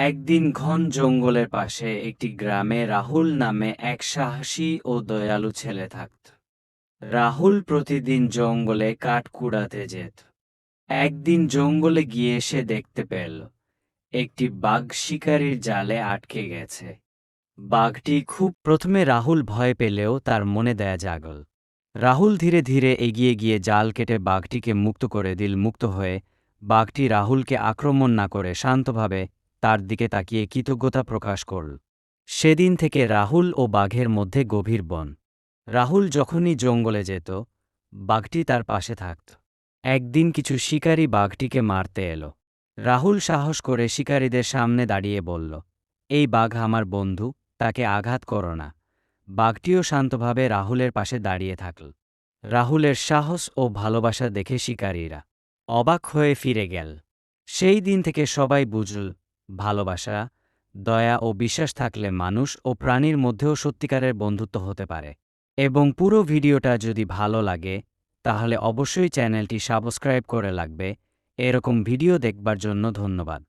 একদিন ঘন জঙ্গলের পাশে একটি গ্রামে রাহুল নামে এক সাহসী ও দয়ালু ছেলে থাকত। রাহুল প্রতিদিন জঙ্গলে কাঠ কুড়াতে যেত। একদিন জঙ্গলে গিয়ে সে দেখতে পেল একটি বাঘ শিকারীর জালে আটকে গেছে। বাঘটি খুব প্রথমে রাহুল ভয় পেলেও তার মনে দয়া জাগল। রাহুল ধীরে ধীরে এগিয়ে গিয়ে জাল কেটে বাঘটিকে মুক্ত করে দিল। মুক্ত হয়ে বাঘটি রাহুলকে আক্রমণ না করে শান্তভাবে তার দিকে তাকিয়ে কৃতজ্ঞতা প্রকাশ করল। সেদিন থেকে রাহুল ও বাঘের মধ্যে গভীর বন। রাহুল যখনই জঙ্গলে যেত, বাঘটি তার পাশে থাকত। একদিন কিছু শিকারী বাঘটিকে মারতে এলো। রাহুল সাহস করে শিকারীদের সামনে দাঁড়িয়ে বলল, এই বাঘ আমার বন্ধু, তাকে আঘাত করো না। বাঘটিও শান্তভাবে রাহুলের পাশে দাঁড়িয়ে থাকল। রাহুলের সাহস ও ভালোবাসা দেখে শিকারীরা অবাক হয়ে ফিরে গেল। সেই দিন থেকে সবাই বুঝল, ভালোবাসা, দয়া ও বিশ্বাস থাকলে মানুষ ও প্রাণীর মধ্যেও সত্যিকারের বন্ধুত্ব হতে পারে। এবং পুরো ভিডিওটা যদি ভালো লাগে তাহলে অবশ্যই চ্যানেলটি সাবস্ক্রাইব করে রাখবে। এরকম ভিডিও দেখবার জন্য ধন্যবাদ।